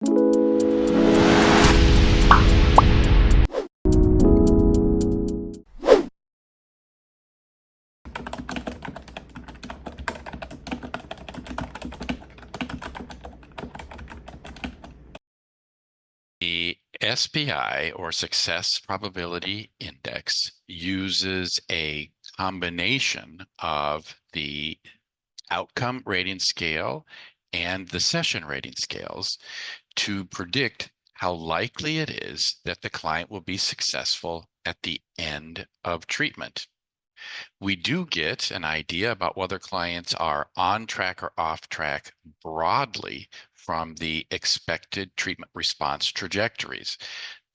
The SPI, or Success Probability Index, uses a combination of the outcome rating scale and the session rating scales to predict how likely it is that the client will be successful at the end of treatment. We do get an idea about whether clients are on track or off track broadly from the expected treatment response trajectories,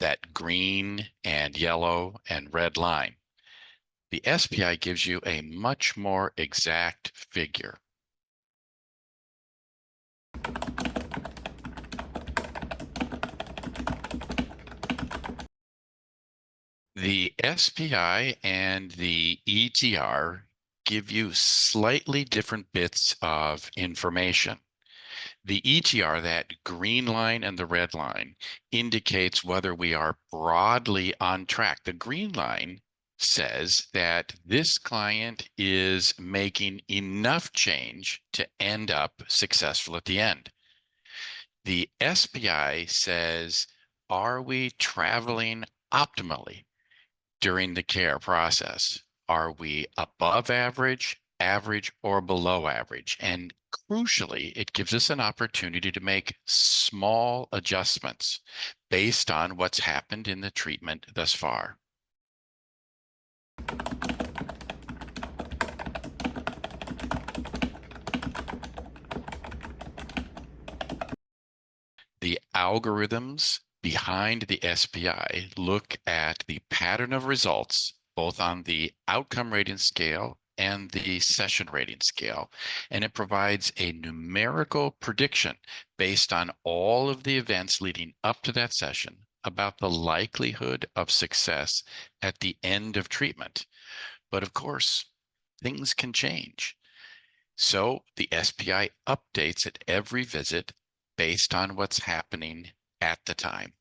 that green and yellow and red line. The SPI gives you a much more exact figure. The SPI and the ETR give you slightly different bits of information. The ETR, that green line and the red line, indicates whether we are broadly on track. The green line says that this client is making enough change to end up successful at the end. The SPI says, are we traveling optimally during the care process? Are we above average, average, or below average? And crucially, it gives us an opportunity to make small adjustments based on what's happened in the treatment thus far. The algorithms behind the SPI look at the pattern of results, both on the outcome rating scale and the session rating scale, and it provides a numerical prediction based on all of the events leading up to that session about the likelihood of success at the end of treatment. But of course, things can change. So the SPI updates at every visit based on what's happening at the time.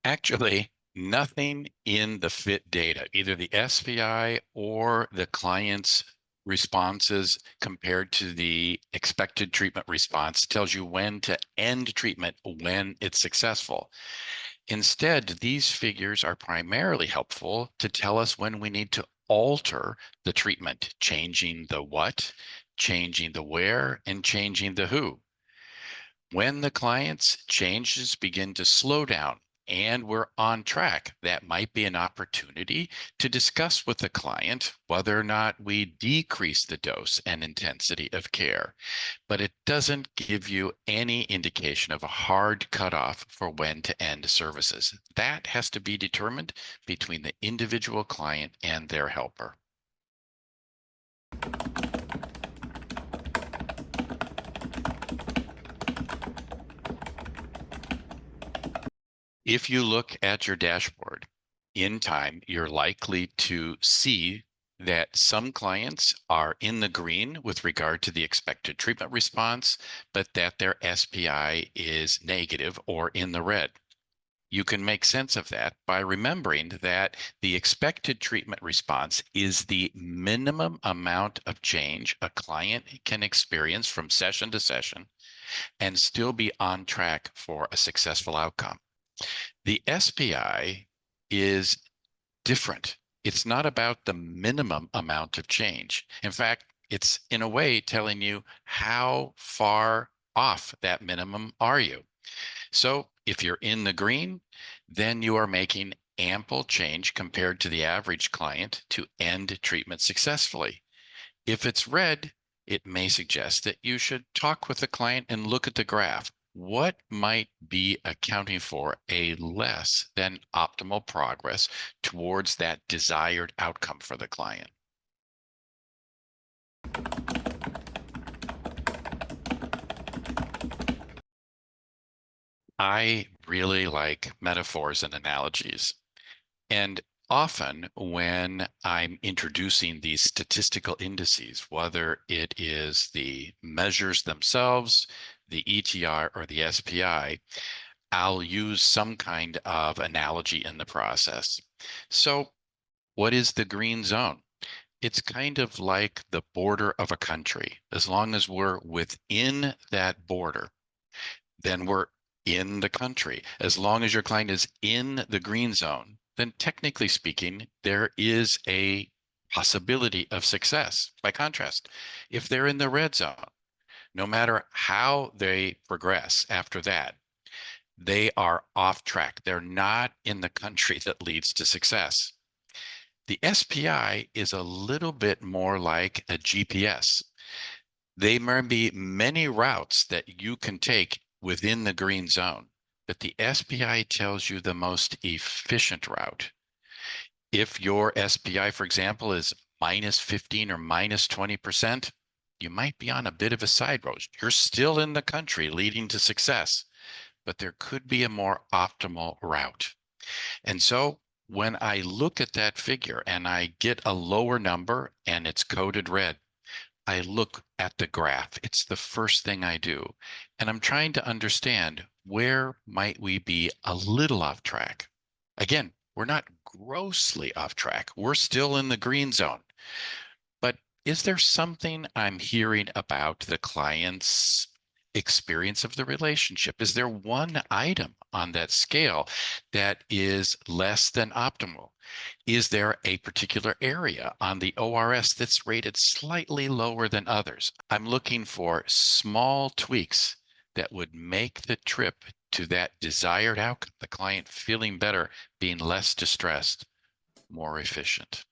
Actually, nothing in the FIT data, either the SPI or the client's responses compared to the expected treatment response, tells you when to end treatment when it's successful. Instead, these figures are primarily helpful to tell us when we need to alter the treatment, changing the what, changing the where, and changing the who. When the client's changes begin to slow down and we're on track, that might be an opportunity to discuss with the client whether or not we decrease the dose and intensity of care. But it doesn't give you any indication of a hard cutoff for when to end services. That has to be determined between the individual client and their helper. If you look at your dashboard in time, you're likely to see that some clients are in the green with regard to the expected treatment response, but that their SPI is negative or in the red. You can make sense of that by remembering that the expected treatment response is the minimum amount of change a client can experience from session to session and still be on track for a successful outcome. The SPI is different. It's not about the minimum amount of change. In fact, it's in a way telling you how far off that minimum are you. So if you're in the green, then you are making ample change compared to the average client to end treatment successfully. If it's red, it may suggest that you should talk with the client and look at the graph. What might be accounting for a less than optimal progress towards that desired outcome for the client? I really like metaphors and analogies. And often when I'm introducing these statistical indices, whether it is the measures themselves, the ETR or the SPI, I'll use some kind of analogy in the process. So what is the green zone? It's kind of like the border of a country. As long as we're within that border, then we're in the country. As long as your client is in the green zone, then technically speaking, there is a possibility of success. By contrast, if they're in the red zone, no matter how they progress after that, they are off track. They're not in the country that leads to success. The SPI is a little bit more like a GPS. There may be many routes that you can take within the green zone, but the SPI tells you the most efficient route. If your SPI, for example, is minus 15 or minus 20%, you might be on a bit of a side road. You're still in the country leading to success, but there could be a more optimal route. And so when I look at that figure and I get a lower number and it's coded red, I look at the graph. It's the first thing I do. And I'm trying to understand, where might we be a little off track? Again, we're not grossly off track. We're still in the green zone. But is there something I'm hearing about the client's experience of the relationship? Is there one item on that scale that is less than optimal? Is there a particular area on the ORS that's rated slightly lower than others? I'm looking for small tweaks that would make the trip to that desired outcome, the client feeling better, being less distressed, more efficient.